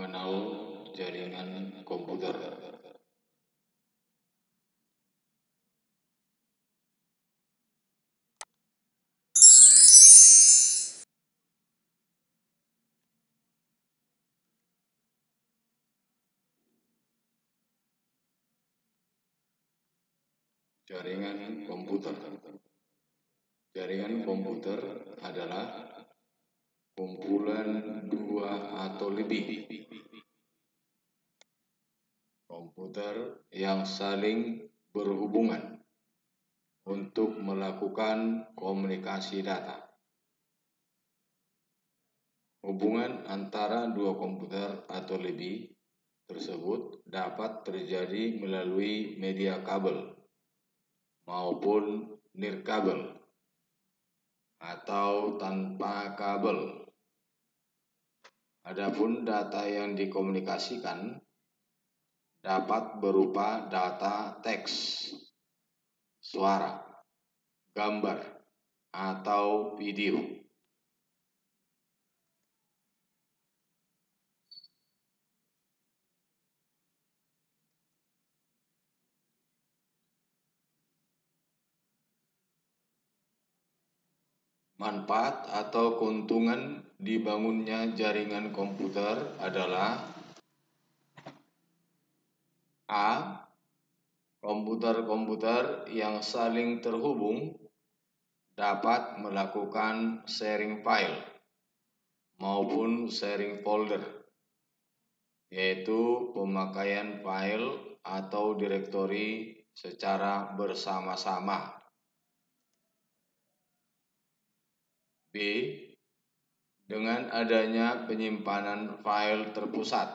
mengenal jaringan komputer. Jaringan komputer. Jaringan komputer adalah kumpulan dua atau lebih komputer yang saling berhubungan untuk melakukan komunikasi data. Hubungan antara dua komputer atau lebih tersebut dapat terjadi melalui media kabel maupun nirkabel atau tanpa kabel. Adapun data yang dikomunikasikan dapat berupa data teks, suara, gambar, atau video. Manfaat atau keuntungan dibangunnya jaringan komputer adalah A. Komputer-komputer yang saling terhubung dapat melakukan sharing file maupun sharing folder, yaitu pemakaian file atau direktori secara bersama-sama. B. Dengan adanya penyimpanan file terpusat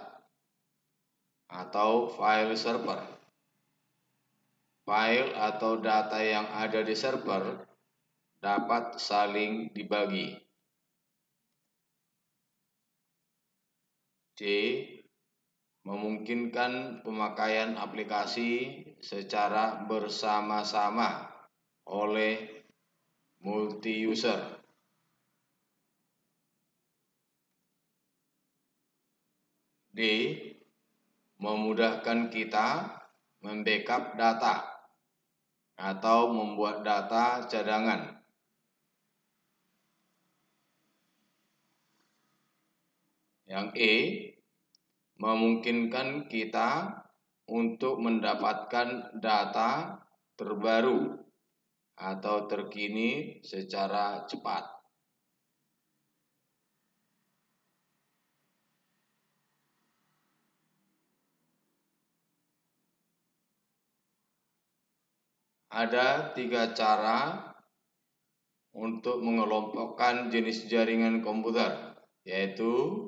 atau file server, file atau data yang ada di server dapat saling dibagi. C. Memungkinkan pemakaian aplikasi secara bersama-sama oleh multi-user. D. Memudahkan kita membackup data atau membuat data cadangan. Yang E. Memungkinkan kita untuk mendapatkan data terbaru atau terkini secara cepat. Ada 3 cara untuk mengelompokkan jenis jaringan komputer, yaitu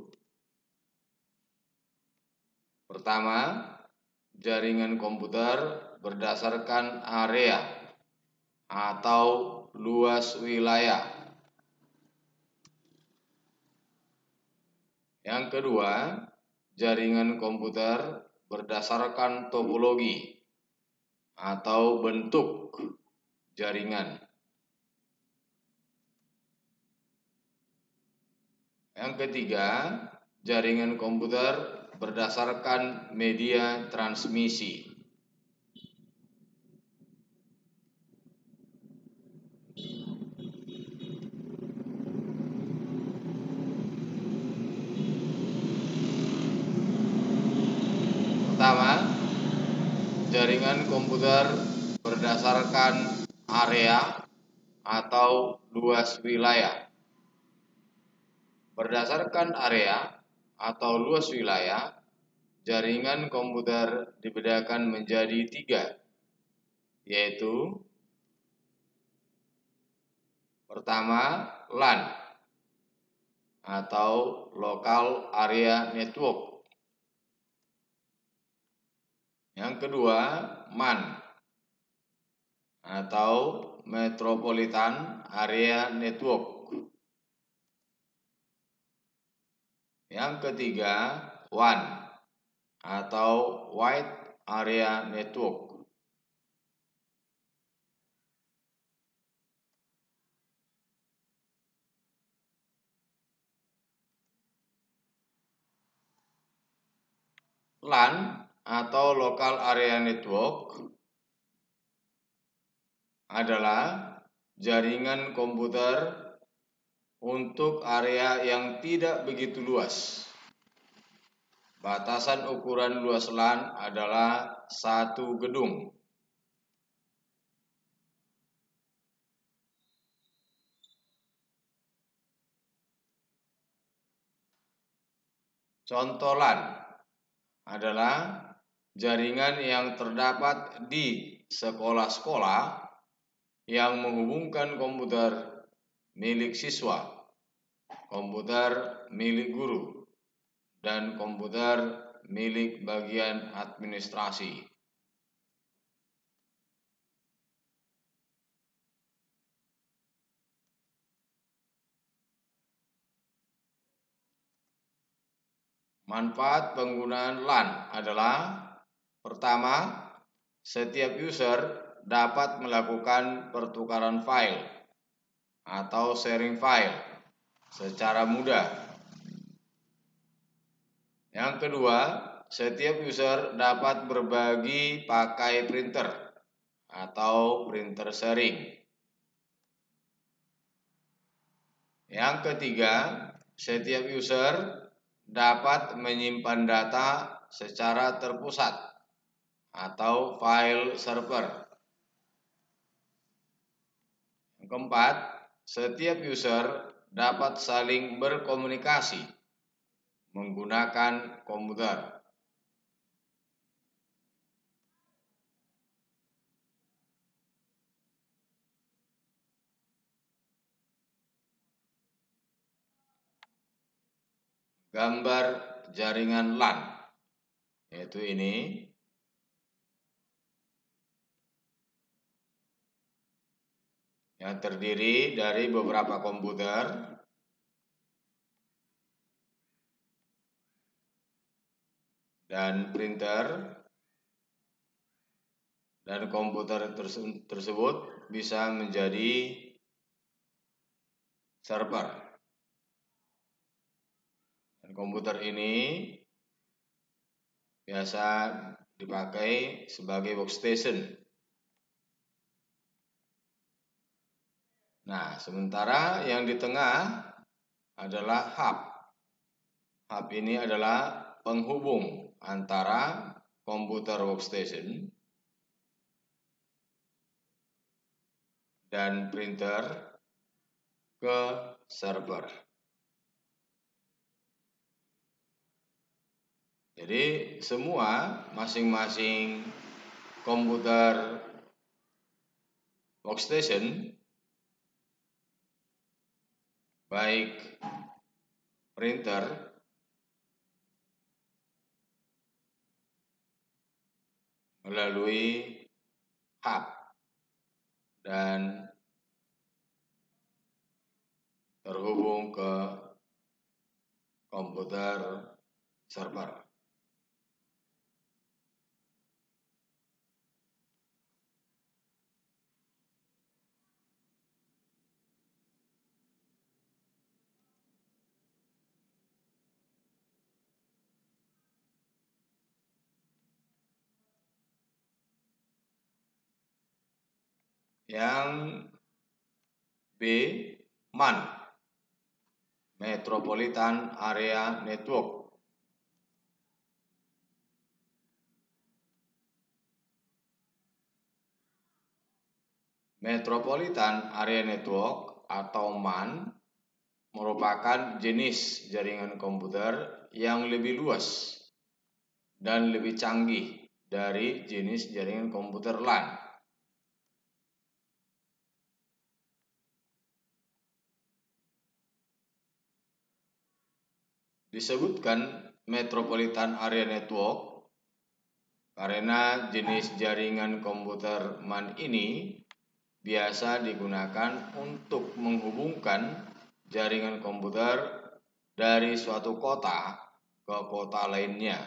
pertama, jaringan komputer berdasarkan area atau luas wilayah. Yang kedua, jaringan komputer berdasarkan topologi atau bentuk jaringan. Yang ketiga, jaringan komputer berdasarkan media transmisi. Pertama, jaringan komputer berdasarkan area atau luas wilayah. Berdasarkan area atau luas wilayah, jaringan komputer dibedakan menjadi 3, yaitu pertama, LAN atau Local Area Network. Yang kedua, MAN atau Metropolitan Area Network. Yang ketiga, WAN atau Wide Area Network. LAN atau Local Area Network adalah jaringan komputer untuk area yang tidak begitu luas. Batasan ukuran luas LAN adalah satu gedung. Contoh LAN adalah jaringan yang terdapat di sekolah-sekolah yang menghubungkan komputer milik siswa, komputer milik guru, dan komputer milik bagian administrasi. Manfaat penggunaan LAN adalah: pertama, setiap user dapat melakukan pertukaran file atau sharing file secara mudah. Yang kedua, setiap user dapat berbagi pakai printer atau printer sharing. Yang ketiga, setiap user dapat menyimpan data secara terpusat atau file server. Yang keempat, setiap user dapat saling berkomunikasi menggunakan komputer. Gambar jaringan LAN, yaitu ini. Yang terdiri dari beberapa komputer dan printer, dan komputer tersebut bisa menjadi server. Dan komputer ini biasa dipakai sebagai workstation. Nah, sementara yang di tengah adalah hub. Hub ini adalah penghubung antara komputer workstation dan printer ke server. Jadi semua masing-masing komputer workstation, baik printer melalui hub dan terhubung ke komputer server. Yang B, MAN, Metropolitan Area Network. Metropolitan Area Network atau MAN merupakan jenis jaringan komputer yang lebih luas dan lebih canggih dari jenis jaringan komputer LAN. Disebutkan Metropolitan Area Network karena jenis jaringan komputer MAN ini biasa digunakan untuk menghubungkan jaringan komputer dari suatu kota ke kota lainnya.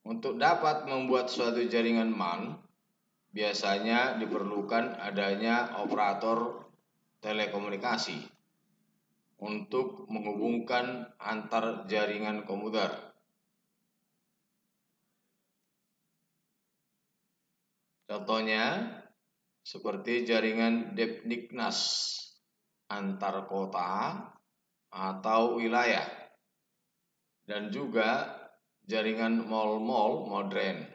Untuk dapat membuat suatu jaringan MAN, biasanya diperlukan adanya operator telekomunikasi untuk menghubungkan antar jaringan komputer. Contohnya seperti jaringan Depdiknas antar kota atau wilayah, dan juga jaringan mal-mal modern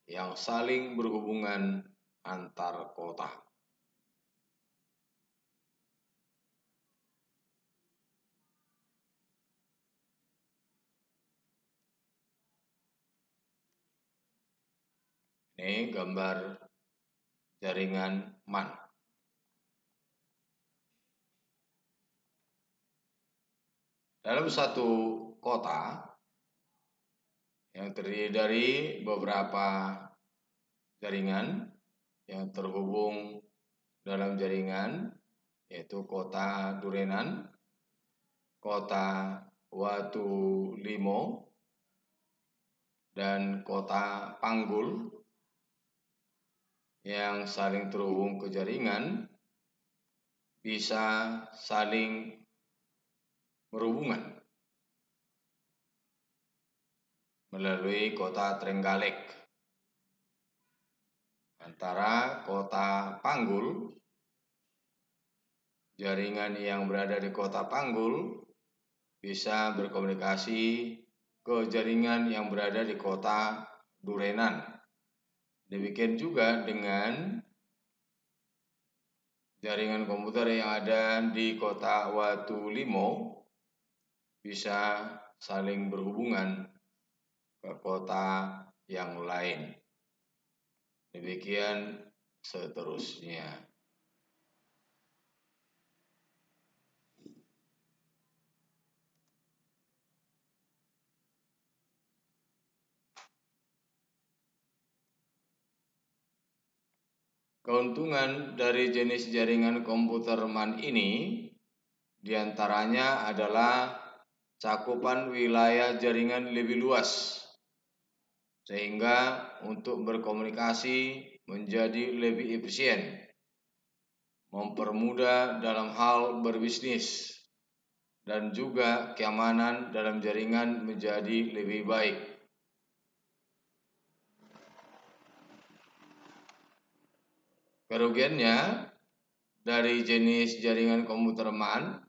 yang saling berhubungan antar kota. Ini gambar jaringan MAN. Dalam satu kota yang terdiri dari beberapa jaringan yang terhubung dalam jaringan, yaitu kota Durenan, kota Watulimo, dan kota Panggul yang saling terhubung ke jaringan bisa saling berhubungan melalui kota Trenggalek. Antara kota Panggul, jaringan yang berada di kota Panggul bisa berkomunikasi ke jaringan yang berada di kota Durenan. Demikian juga dengan jaringan komputer yang ada di kota Watulimo bisa saling berhubungan ke kota yang lain. Demikian seterusnya. Keuntungan dari jenis jaringan komputer MAN ini diantaranya adalah cakupan wilayah jaringan lebih luas, sehingga untuk berkomunikasi menjadi lebih efisien, mempermudah dalam hal berbisnis, dan juga keamanan dalam jaringan menjadi lebih baik. Kerugiannya dari jenis jaringan komputer MAN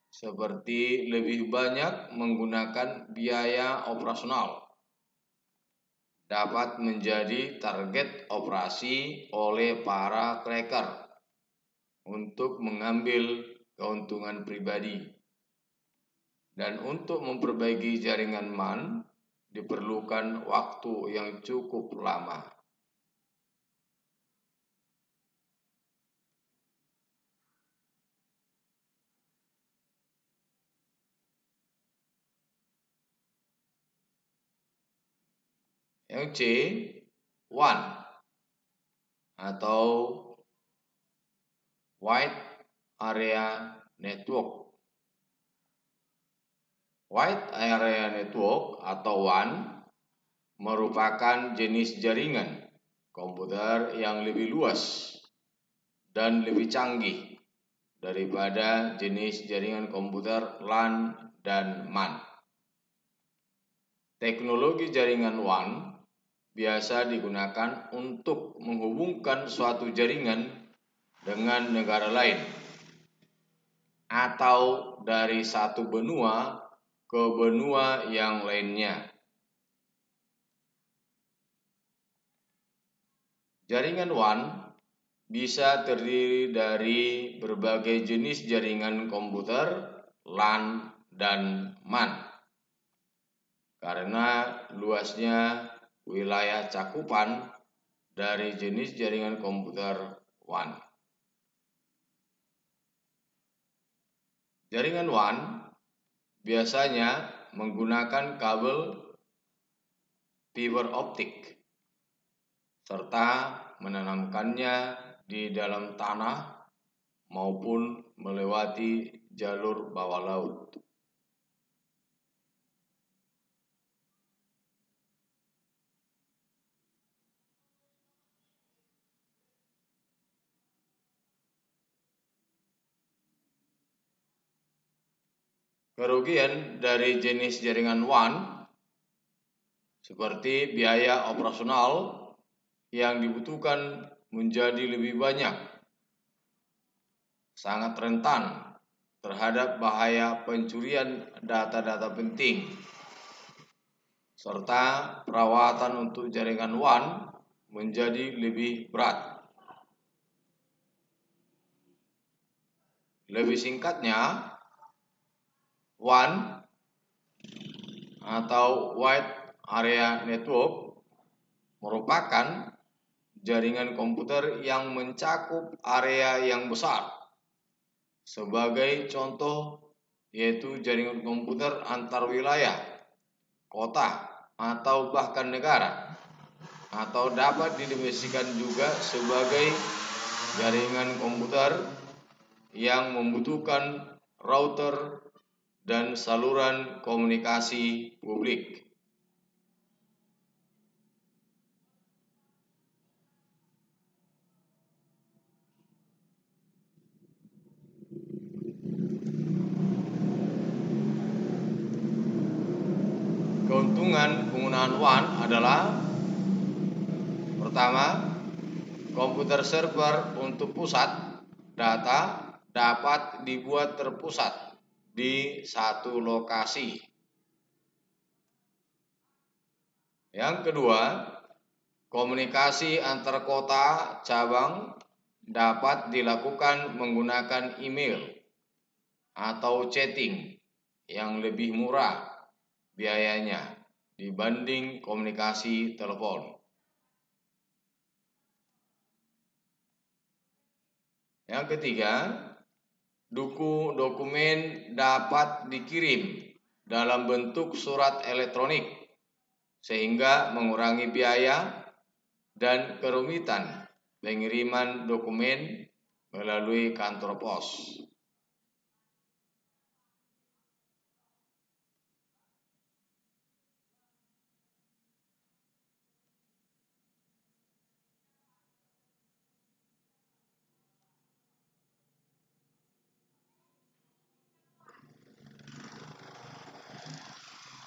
seperti lebih banyak menggunakan biaya operasional, dapat menjadi target operasi oleh para cracker untuk mengambil keuntungan pribadi. Dan untuk memperbaiki jaringan MAN diperlukan waktu yang cukup lama. Yang C, WAN atau Wide Area Network. Wide Area Network atau WAN merupakan jenis jaringan komputer yang lebih luas dan lebih canggih daripada jenis jaringan komputer LAN dan MAN. Teknologi jaringan WAN biasa digunakan untuk menghubungkan suatu jaringan dengan negara lain atau dari satu benua ke benua yang lainnya. Jaringan WAN bisa terdiri dari berbagai jenis jaringan komputer, LAN, dan MAN. Karena luasnya wilayah cakupan dari jenis jaringan komputer WAN. Jaringan WAN biasanya menggunakan kabel fiber optik serta menanamkannya di dalam tanah maupun melewati jalur bawah laut. Kerugian dari jenis jaringan WAN seperti biaya operasional yang dibutuhkan menjadi lebih banyak, sangat rentan terhadap bahaya pencurian data-data penting, serta perawatan untuk jaringan WAN menjadi lebih berat. Lebih singkatnya, WAN atau Wide Area Network merupakan jaringan komputer yang mencakup area yang besar. Sebagai contoh, yaitu jaringan komputer antar wilayah, kota, atau bahkan negara, atau dapat didefinisikan juga sebagai jaringan komputer yang membutuhkan router dan saluran komunikasi publik. Keuntungan penggunaan WAN adalah: pertama, komputer server untuk pusat data dapat dibuat terpusat di satu lokasi. Yang kedua, komunikasi antar kota cabang dapat dilakukan menggunakan email atau chatting yang lebih murah biayanya dibanding komunikasi telepon. Yang ketiga, dokumen dapat dikirim dalam bentuk surat elektronik sehingga mengurangi biaya dan kerumitan pengiriman dokumen melalui kantor pos.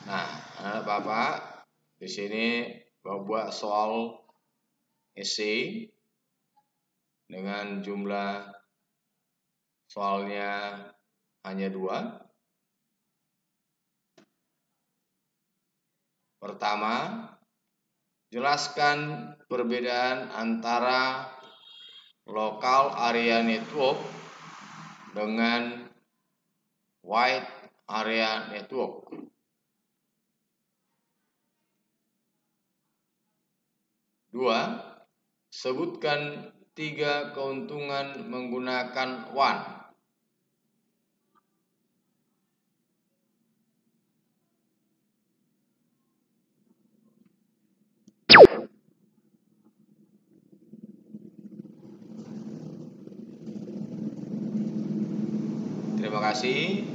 Nah, Bapak, di sini membuat soal esai dengan jumlah soalnya hanya 2. Pertama, jelaskan perbedaan antara local area network dengan wide area network. Dua, sebutkan 3 keuntungan menggunakan WAN. Terima kasih.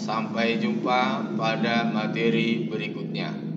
Sampai jumpa pada materi berikutnya.